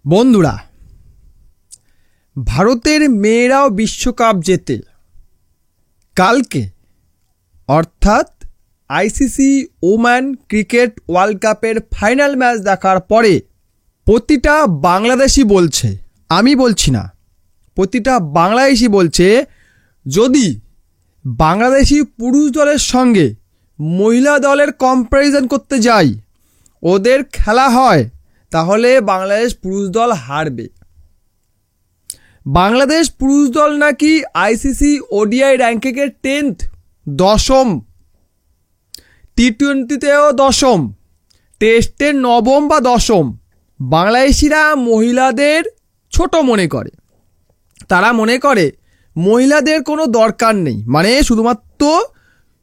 বন্ধুরা, ভারতের মেয়েরাও বিশ্বকাপ জেতে কালকে অর্থাৎ আইসিসি ওম্যান ক্রিকেট ওয়ার্ল্ড কাপের ফাইনাল ম্যাচ দেখার পরে প্রতিটা বাংলাদেশি বলছে, আমি বলছি না, প্রতিটা বাংলাদেশি বলছে যদি বাংলাদেশি পুরুষ দলের সঙ্গে মহিলা দলের কম্প্যারিজন করতে যাই, ওদের খেলা হয়, তাহলে বাংলাদেশ পুরুষ দল হারবে। বাংলাদেশ পুরুষ দল নাকি আইসিসি ওডিআই র্যাঙ্কিংয়ের 10th, 10ম, টি-20তেও 10ম, টেস্টে 9ম বা 10ম। বাংলাদেশিরা মহিলাদের ছোট মনে করে, তারা মনে করে মহিলাদের কোনো দরকার নেই, মানে শুধুমাত্র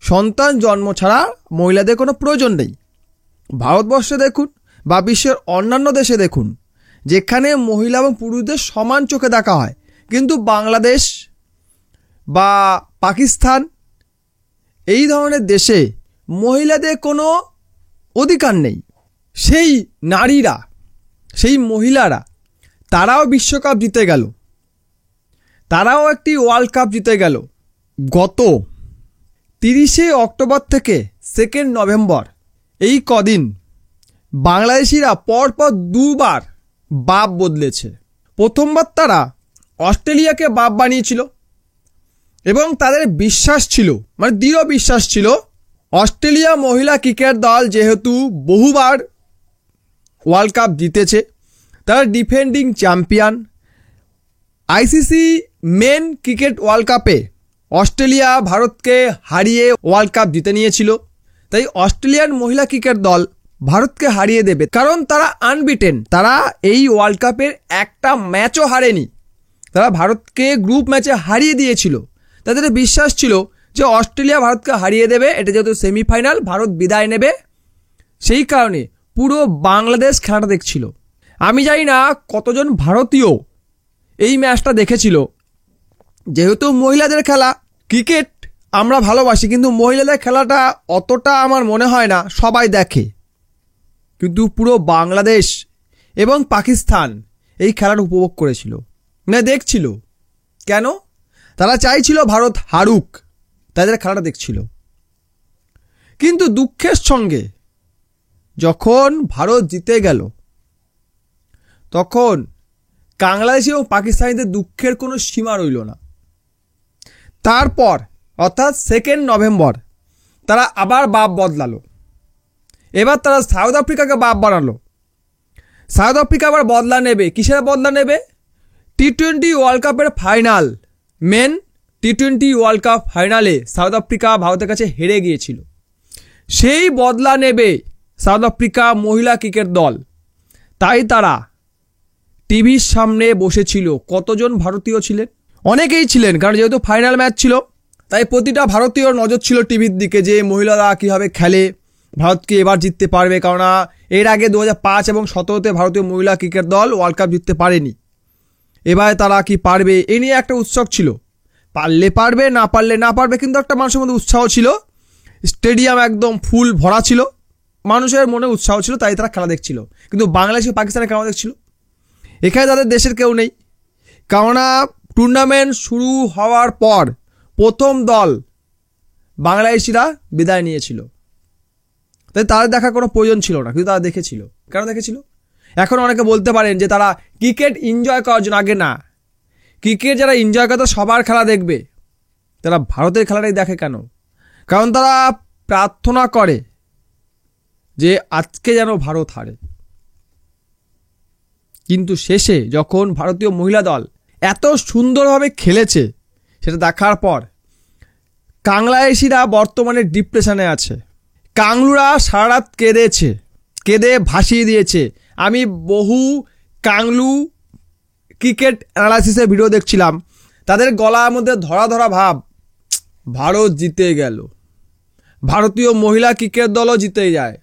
সন্তান জন্ম ছাড়া মহিলাদের কোনো প্রয়োজন নেই। ভারতবর্ষে দেখুন বা বিশ্বের অন্যান্য দেশে দেখুন, যেখানে মহিলা এবং পুরুষদের সমান চোখে দেখা হয়, কিন্তু বাংলাদেশ বা পাকিস্তান এই ধরনের দেশে মহিলাদের কোনো অধিকার নেই। সেই নারীরা, সেই মহিলারা, তারাও বিশ্বকাপ জিতে গেল, তারাও একটি ওয়ার্ল্ড কাপ জিতে গেল। গত 30শে অক্টোবর থেকে 2 নভেম্বর এই কদিন বাংলাদেশিরা পরপর দুবার বাপ বদলেছে। প্রথমবার তারা অস্ট্রেলিয়াকে বাপ বানিয়েছিল এবং তাদের বিশ্বাস ছিল, মানে দৃঢ় বিশ্বাস ছিল, অস্ট্রেলিয়া মহিলা ক্রিকেট দল যেহেতু বহুবার ওয়ার্ল্ড কাপ জিতেছে, তারা defending champion. ICC men cricket world কাপে অস্ট্রেলিয়া ভারতকে হারিয়ে ওয়ার্ল্ড কাপ জিতে নিয়েছিল, তাই অস্ট্রেলিয়ান মহিলা ক্রিকেট দল ভারতকে হারিয়ে দেবে, কারণ তারা আনবিটেন। তারা এই ওয়ার্ল্ড কাপের একটা ম্যাচও হারেনি, তারা ভারতকে গ্রুপ ম্যাচে হারিয়ে দিয়েছিল। তাদের বিশ্বাস ছিল যে অস্ট্রেলিয়া ভারতকে হারিয়ে দেবে, এটা যেহেতু সেমিফাইনাল, ভারত বিদায় নেবে। সেই কারণে পুরো বাংলাদেশ খেলাটা দেখছিল। আমি জানি না কতজন ভারতীয় এই ম্যাচটা দেখেছিল, যেহেতু মহিলাদের খেলা, ক্রিকেট আমরা ভালোবাসি, কিন্তু মহিলাদের খেলাটা অতটা আমার মনে হয় না সবাই দেখে। কিন্তু পুরো বাংলাদেশ এবং পাকিস্তান এই খেলাটা উপভোগ করেছিল, মানে দেখছিল। কেন? তারা চাইছিল ভারত হারুক, তাদের খেলাটা দেখছিল। কিন্তু দুঃখের সঙ্গে যখন ভারত জিতে গেল, তখন বাংলাদেশি এবং পাকিস্তানিদের দুঃখের কোনো সীমা রইল না। তারপর অর্থাৎ 2 নভেম্বর তারা আবার বাপ বদলালো। এবার তারা সাউথ আফ্রিকাকে বাপ বানালো। সাউথ আফ্রিকা আবার বদলা নেবে। কিসের বদলা নেবে? টি-20 ওয়ার্ল্ড কাপের ফাইনাল, মেন টি-20 ওয়ার্ল্ড কাপ ফাইনালে সাউথ আফ্রিকা ভারতের কাছে হেরে গিয়েছিল, সেই বদলা নেবে সাউথ আফ্রিকা মহিলা ক্রিকেট দল। তাই তারা টিভির সামনে বসেছিল। কতজন ভারতীয় ছিলেন? অনেকেই ছিলেন, কারণ যেহেতু ফাইনাল ম্যাচ ছিল, তাই প্রতিটা ভারতীয় নজর ছিল টিভির দিকে যে মহিলারা কীভাবে খেলে, ভারতকে এবার জিততে পারবে। কেননা এর আগে 2005 এবং 2017-তে ভারতীয় মহিলা ক্রিকেট দল ওয়ার্ল্ড কাপ জিততে পারেনি, এবার তারা কি পারবে, এ নিয়ে একটা উৎসব ছিল। পারলে পারবে, না পারলে না পারবে, কিন্তু একটা মানুষের মধ্যে উৎসাহ ছিল। স্টেডিয়াম একদম ফুল ভরা ছিল, মানুষের মনে উৎসাহ ছিল, তাই তারা খেলা দেখছিল। কিন্তু বাংলাদেশ পাকিস্তানের খেলা দেখছিল, এখানে তাদের দেশের কেউ নেই। কেননা টুর্নামেন্ট শুরু হওয়ার পর প্রথম দল বাংলাদেশিরা বিদায় নিয়েছিল, তাই তাদের দেখার কোনো প্রয়োজন ছিল না, কিন্তু তারা দেখেছিল। কেন দেখেছিল? এখন অনেকে বলতে পারেন যে তারা ক্রিকেট এনজয় করার জন্য। আগে না, ক্রিকেট যারা এনজয় করে সবার খেলা দেখবে, তারা ভারতের খেলাটাই দেখে। কেন? কারণ তারা প্রার্থনা করে যে আজকে যেন ভারত হারে। কিন্তু শেষে যখন ভারতীয় মহিলা দল এত সুন্দরভাবে খেলেছে, সেটা দেখার পর বাংলাদেশিরা বর্তমানে ডিপ্রেশনে আছে। কাংলুরা সারা রাত কেঁদেছে, কেঁদে ভাসিয়ে দিয়েছে। আমি বহু কাংলু ক্রিকেট অ্যানালাইসিসের ভিডিও দেখছিলাম, তাদের গলার মধ্যে ধরা ধরা ভাব, ভারত জিতে গেল, ভারতীয় মহিলা ক্রিকেট দলও জিতে যায়,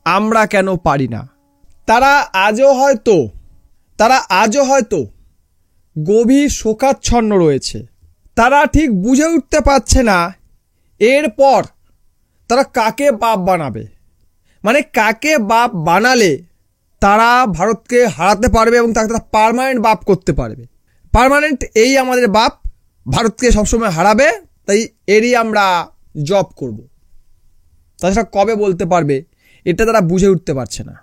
আমরা কেন পারি না। তারা আজও হয়তো গভীর শোকাচ্ছন্ন রয়েছে। তারা ঠিক বুঝে উঠতে পারছে না এরপর তারা কাকে বাপ বানাবে, মানে কাকে বাপ বানালে তারা ভারতকে হারাতে পারবে এবং তাকে তারা পার্মানেন্ট বাপ করতে পারবে। পার্মানেন্ট এই আমাদের বাপ, ভারতকে সবসময় হারাবে, তাই এরই আমরা জব করব। তাছাড়া কবে বলতে পারবে, এটা তারা বুঝে উঠতে পারছে না।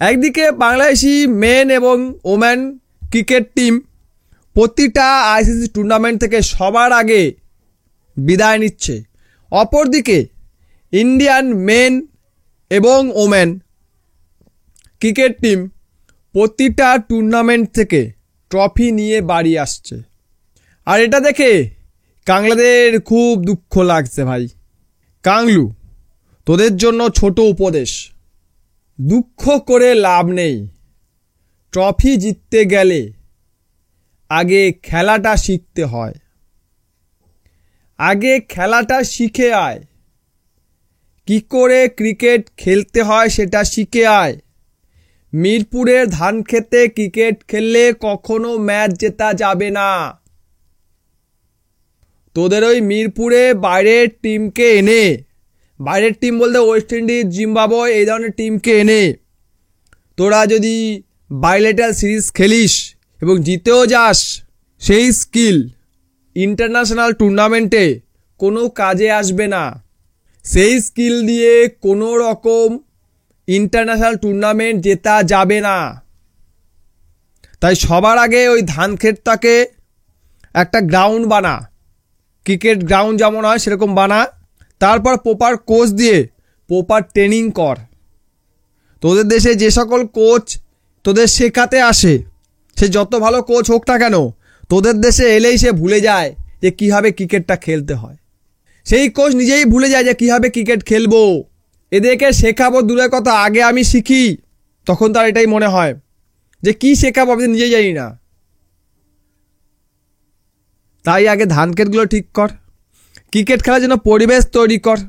একদিকে বাংলাদেশি মেন এবং ওমেন ক্রিকেট টিম প্রতিটা আইসিসি টুর্নামেন্ট থেকে সবার আগে বিদায় নিচ্ছে। অপরদিকে ইন্ডিয়ান মেন এবং ওমেন ক্রিকেট টিম প্রতিটা টুর্নামেন্ট থেকে ট্রফি নিয়ে বাড়ি আসছে। আর এটা দেখে কাংলাদের খুব দুঃখ লাগছে ভাই। কাংলু, তোদের জন্য ছোট উপদেশ, দুঃখ করে লাভ নেই। ট্রফি জিততে গেলে আগে খেলাটা শিখতে হয়। আগে খেলাটা শিখে আয়, কি করে ক্রিকেট খেলতে হয় সেটা শিখে আয়। মিরপুরের ধান খেতে ক্রিকেট খেললে কখনো ম্যাচ জেতা যাবে না। তোদের ওই মিরপুরে বাইরের টিমকে এনে, বাইরের টিম বলতে ওয়েস্ট ইন্ডিজ, জিম্বাবুয়ে এই ধরনের টিমকে এনে তোরা যদি বাইলেটারাল সিরিজ খেলিস এবং জিতেও যাস, সেই স্কিল ইন্টারন্যাশনাল টুর্নামেন্টে কোনো কাজে আসবে না। সেই স্কিল দিয়ে কোনো রকম ইন্টারন্যাশনাল টুর্নামেন্ট জেতা যাবে না। তাই সবার আগে ওই ধান ক্ষেতটাকে একটা গ্রাউন্ড বানা, ক্রিকেট গ্রাউন্ড যেমন হয় সেরকম বানা। তারপর প্রপার কোচ দিয়ে প্রপার ট্রেনিং কর। তোদের দেশে যে সকল কোচ তোদের শেখাতে আসে, সে যত ভালো কোচ হোক না কেন, তোদের দেশে এলেই সে ভুলে যায় যে কীভাবে ক্রিকেটটা খেলতে হয়। সেই কোচ নিজেই ভুলে যায় যে কীভাবে ক্রিকেট খেলবো। এদেরকে শেখাবো দূরের কথা, আগে আমি শিখি, তখন তার এটাই মনে হয় যে কি শেখাবো আমি নিজেই জানি না। তাই আগে ধান ক্ষেতগুলো ঠিক কর, ক্রিকেট খেলার জন্য পরিবেশ তৈরি কর।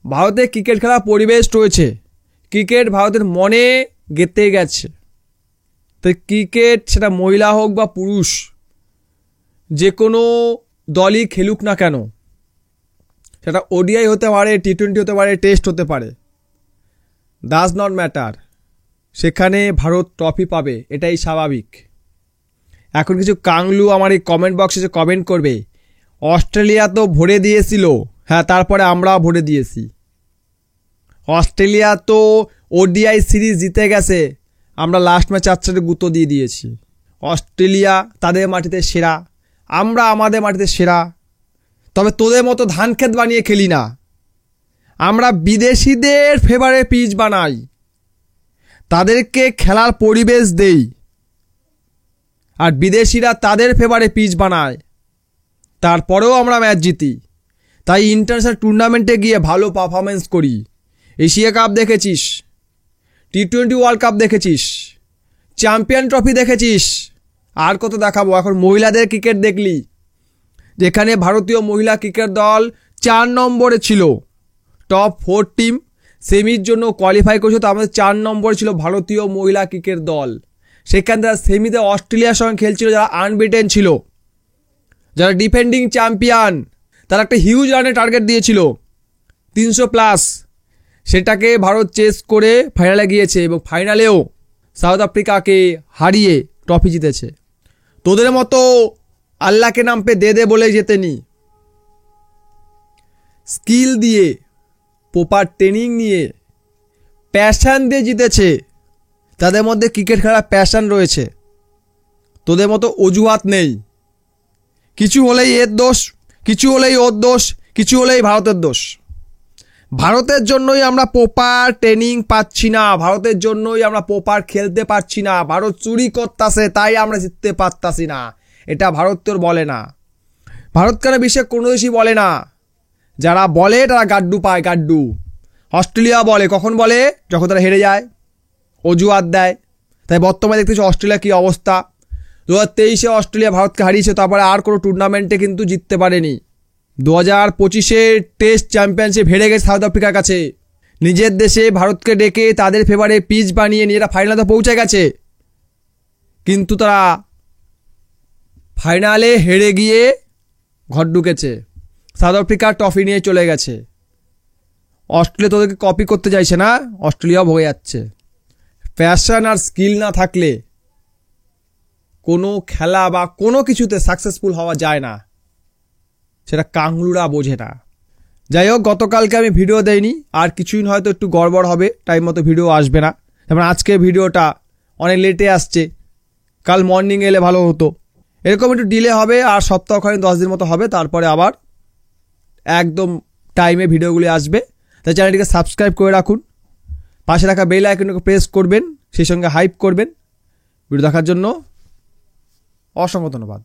ভারতে ক্রিকেট খেলার পরিবেশ রয়েছে, ক্রিকেট ভারতের মনে গেঁথে গেছে। তাই ক্রিকেট সেটা মহিলা হোক বা পুরুষ, যে কোনো দলই খেলুক না কেন, সেটা ওডিআই হতে পারে, টি20 হতে পারে, টেস্ট হতে পারে, ডাজ নট ম্যাটার, সেখানে ভারত ট্রফি পাবে, এটাই স্বাভাবিক। এখন কিছু কাংলু আমার এই কমেন্ট বক্সে কমেন্ট করবে, অস্ট্রেলিয়া তো ভরে দিয়েছিল, হ্যাঁ তারপরে আমরাও ভরে দিয়েছি। অস্ট্রেলিয়া তো ওডিআই সিরিজ জিতে গেছে, আমরা লাস্ট ম্যাচ 4 গুঁতো দিয়ে দিয়েছি। অস্ট্রেলিয়া তাদের মাটিতে সেরা, আমরা আমাদের মাটিতে সেরা। তবে তোদের মতো ধান ক্ষেত বানিয়ে খেলি না, আমরা বিদেশিদের ফেভারে পিচ বানাই, তাদেরকে খেলার পরিবেশ দেই, আর বিদেশিরা তাদের ফেভারে পিচ বানায়, তারপরেও আমরা ম্যাচ জিতি। তাই ইন্টারন্যাশনাল টুর্নামেন্টে গিয়ে ভালো পারফরমেন্স করি। এশিয়া কাপ দেখেছিস, টি20 ওয়ার্ল্ড কাপ দেখেছিস, চ্যাম্পিয়ন ট্রফি দেখেছিস, আর কত দেখাবো। এখন মহিলাদের ক্রিকেট দেখলি, যেখানে ভারতীয় মহিলা ক্রিকেট দল 4 নম্বরে ছিল, টপ 4 টিম সেমির জন্য কোয়ালিফাই করেছিল, তো আমাদের 4 নম্বরে ছিল ভারতীয় মহিলা ক্রিকেট দল। সেখানে তারা সেমিতে অস্ট্রেলিয়ার সঙ্গে খেলছিল, যারা আনবিটেন ছিল, যারা ডিফেন্ডিং চ্যাম্পিয়ন। তারা একটা হিউজ রানের টার্গেট দিয়েছিল 300+, সেটাকে ভারত চেস করে ফাইনালে গিয়েছে এবং ফাইনালেও সাউথ আফ্রিকাকে হারিয়ে ট্রফি জিতেছে। তোদের মতো আল্লাহকে নাম পে দে বলে জেতেনি, স্কিল দিয়ে, প্রপার ট্রেনিং নিয়ে, প্যাশন দিয়ে জিতেছে। তাদের মধ্যে ক্রিকেট খেলার প্যাশন রয়েছে, তোদের মতো অজুহাত নেই। কিছু হলেই এর দোষ, কিছু হলেই ওর দোষ, কিছু হলেই ভারতের দোষ। ভারতের জন্যই আমরা প্রপার ট্রেনিং পাচ্ছি না, ভারতের জন্যই আমরা প্রপার খেলতে পারছি না। ভারত চুরি করতেছে, তাই আমরা জিততে পারতাছি না। এটা ভারত তোর বলে না, ভারতকে বিশ্বের কোনো দেশই বলে না। যারা বলে তারা গাড্ডু পায়, গাড্ডু। অস্ট্রেলিয়া বলে, কখন বলে? যখন তারা হেরে যায়, অজুহাত দেয়। তাই বর্তমানে দেখতেছি অস্ট্রেলিয়া কী অবস্থা। 2023-এ অস্ট্রেলিয়া ভারতকে হারিয়েছে, তারপরে আর কোনো টুর্নামেন্টে কিন্তু জিততে পারেনি। 2025-এ টেস্ট চ্যাম্পিয়নশিপ হেরে গেছে সাউথ আফ্রিকার কাছে। নিজের দেশে ভারতকে ডেকে তাদের ফেভারে পিচ বানিয়ে নিজেরা ফাইনালে পৌঁছে গেছে, কিন্তু তারা ফাইনালে হেরে গিয়ে ঘর ঢুকেছে। সাউথ আফ্রিকা ট্রফি নিয়ে চলে গেছে। অস্ট্রেলিয়া তোদেরকে কপি করতে চাইছে না, অস্ট্রেলিয়াও ভোগে যাচ্ছে। প্যাশন আর স্কিল না থাকলে কোনো খেলা বা কোনো কিছুতে সাকসেসফুল হওয়া যায় না, সেটা কাংলুরা বোঝে না। যাই হোক, গতকালকে আমি ভিডিও দেইনি, আর কিছুদিন হয়তো একটু গড়বড় হবে, টাইম মতো ভিডিও আসবে না। যেমন আজকে ভিডিওটা অনেক লেটে আসছে, কাল মর্নিং এলে ভালো হতো। এরকম একটু ডিলে হবে, আর সপ্তাহখানি 10 দিন মতো হবে, তারপরে আবার একদম টাইমে ভিডিওগুলি আসবে। তাই চ্যানেলটিকে সাবস্ক্রাইব করে রাখুন, পাশে রাখা বেল আইকনটাকে প্রেস করবেন, সেই সঙ্গে হাইপ করবেন। ভিডিও দেখার জন্য অসংখ্য ধন্যবাদ।